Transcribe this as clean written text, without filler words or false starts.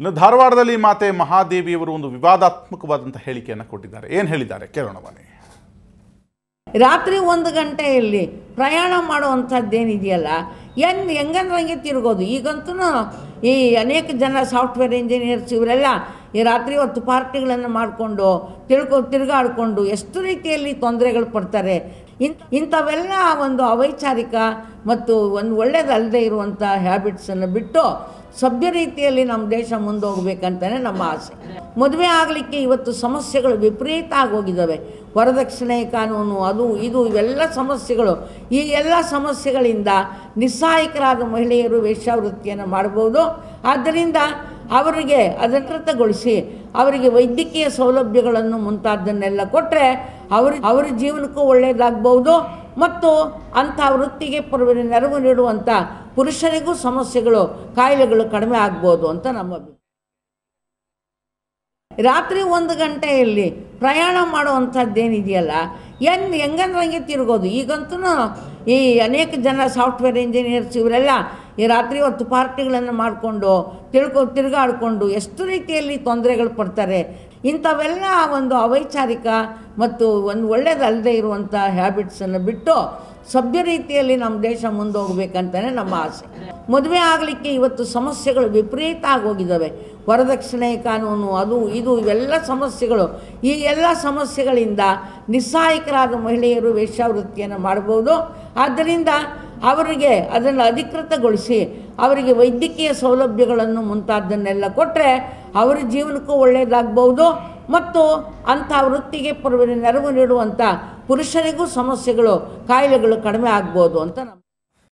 ಇನ್ನು ಧಾರವಾಡದಲ್ಲಿ ಮಾತೆ ಮಹಾದೇವಿಯವರು ಒಂದು ವಿವಾದಾತ್ಮಕವಾದಂಥ ಹೇಳಿಕೆಯನ್ನು ಕೊಟ್ಟಿದ್ದಾರೆ. ಏನು ಹೇಳಿದ್ದಾರೆ ಕೇಳೋಣ ಬನ್ನಿ. ರಾತ್ರಿ 1 ಗಂಟೆಯಲ್ಲಿ ಪ್ರಯಾಣ ಮಾಡುವಂಥದ್ದೇನಿದೆಯಲ್ಲ ಹೆಂಗಂದ್ರೆ ಹಂಗೆ ತಿರುಗೋದು. ಈಗಂತೂ ಈ ಅನೇಕ ಜನ ಸಾಫ್ಟ್ವೇರ್ ಇಂಜಿನಿಯರ್ಸ್ ಇವರೆಲ್ಲ ಈ ರಾತ್ರಿ ಹೊತ್ತು ಪಾರ್ಟಿಗಳನ್ನು ಮಾಡಿಕೊಂಡು ತಿರುಗಾಡಿಕೊಂಡು ಎಷ್ಟು ರೀತಿಯಲ್ಲಿ ತೊಂದರೆಗಳು ಪಡ್ತಾರೆ. ಇಂಥವೆಲ್ಲ ಒಂದು ಅವೈಚಾರಿಕ ಮತ್ತು ಒಂದು ಒಳ್ಳೆಯದಲ್ಲದೆ ಇರುವಂಥ ಹ್ಯಾಬಿಟ್ಸನ್ನು ಬಿಟ್ಟು ಸಭ್ಯ ರೀತಿಯಲ್ಲಿ ನಮ್ಮ ದೇಶ ಮುಂದೋಗ್ಬೇಕಂತಲೇ ನಮ್ಮ ಆಸೆ. ಮದುವೆ ಆಗಲಿಕ್ಕೆ ಇವತ್ತು ಸಮಸ್ಯೆಗಳು ವಿಪರೀತ ಆಗೋಗಿದ್ದಾವೆ. ವರದಕ್ಷಿಣೆ ಕಾನೂನು, ಅದು ಇದು ಇವೆಲ್ಲ ಸಮಸ್ಯೆಗಳು. ಈ ಎಲ್ಲ ಸಮಸ್ಯೆಗಳಿಂದ ನಿಸ್ಸಹಾಯಕರಾದ ಮಹಿಳೆಯರು ವೇಶ್ಯಾವೃತ್ತಿಯನ್ನು ಮಾಡ್ಬೋದು. ಆದ್ದರಿಂದ ಅವರಿಗೆ ಅದೃತಗೊಳಿಸಿ ಅವರಿಗೆ ವೈದ್ಯಕೀಯ ಸೌಲಭ್ಯಗಳನ್ನು ಮುಂತಾದನ್ನೆಲ್ಲ ಕೊಟ್ಟರೆ ಅವರ ಜೀವನಕ್ಕೂ ಒಳ್ಳೆಯದಾಗ್ಬೋದು ಮತ್ತು ಅಂಥ ವೃತ್ತಿಗೆ ನೆರವು ನೀಡುವಂಥ ಪುರುಷರಿಗೂ ಸಮಸ್ಯೆಗಳು ಕಾಯಿಲೆಗಳು ಕಡಿಮೆ ಆಗ್ಬೋದು ಅಂತ ನಮ್ಮ ಅಭಿಪ್ರಾಯ. ರಾತ್ರಿ 1 ಗಂಟೆಯಲ್ಲಿ ಪ್ರಯಾಣ ಮಾಡುವಂಥದ್ದೇನಿದೆಯಲ್ಲ ಹೆಂಗಂದ್ರೆ ಹಂಗೆ ತಿರುಗೋದು. ಈಗಂತೂ ಈ ಅನೇಕ ಜನ ಸಾಫ್ಟ್ವೇರ್ ಇಂಜಿನಿಯರ್ಸ್ ಇವರೆಲ್ಲ ಈ ರಾತ್ರಿ ಹೊತ್ತು ಪಾರ್ಟಿಗಳನ್ನು ಮಾಡಿಕೊಂಡು ತಿರುಗಾಡಿಕೊಂಡು ಎಷ್ಟು ರೀತಿಯಲ್ಲಿ ತೊಂದರೆಗಳು ಪಡ್ತಾರೆ. ಇಂಥವೆಲ್ಲ ಒಂದು ಅವೈಚಾರಿಕ ಮತ್ತು ಒಂದು ಒಳ್ಳೆಯದಲ್ಲದೆ ಇರುವಂಥ ಹ್ಯಾಬಿಟ್ಸನ್ನು ಬಿಟ್ಟು ಸಭ್ಯ ರೀತಿಯಲ್ಲಿ ನಮ್ಮ ದೇಶ ಮುಂದೋಗ್ಬೇಕಂತಲೇ ನಮ್ಮ ಆಸೆ. ಮದುವೆ ಆಗಲಿಕ್ಕೆ ಇವತ್ತು ಸಮಸ್ಯೆಗಳು ವಿಪರೀತ ಆಗೋಗಿದ್ದಾವೆ. ವರದಕ್ಷಿಣೆ ಕಾನೂನು, ಅದು ಇದು ಇವೆಲ್ಲ ಸಮಸ್ಯೆಗಳು. ಈ ಎಲ್ಲ ಸಮಸ್ಯೆಗಳಿಂದ ನಿಸ್ಸಹಾಯಕರಾದ ಮಹಿಳೆಯರು ವೇಶ್ಯಾವೃತ್ತಿಯನ್ನು ಮಾಡ್ಬೋದು. ಆದ್ದರಿಂದ ಅವರಿಗೆ ಅದನ್ನು ಅಧಿಕೃತಗೊಳಿಸಿ ಅವರಿಗೆ ವೈದ್ಯಕೀಯ ಸೌಲಭ್ಯಗಳನ್ನು ಮುಂತಾದನ್ನೆಲ್ಲ ಕೊಟ್ಟರೆ ಅವರ ಜೀವನಕ್ಕೂ ಒಳ್ಳೆಯದಾಗ್ಬೋದು ಮತ್ತು ಅಂಥ ವೃತ್ತಿಗೆ ನೆರವು ನೀಡುವಂಥ ಪುರುಷರಿಗೂ ಸಮಸ್ಯೆಗಳು ಕಾಯಿಲೆಗಳು ಕಡಿಮೆ ಆಗ್ಬೋದು ಅಂತ ನಮ್ಮ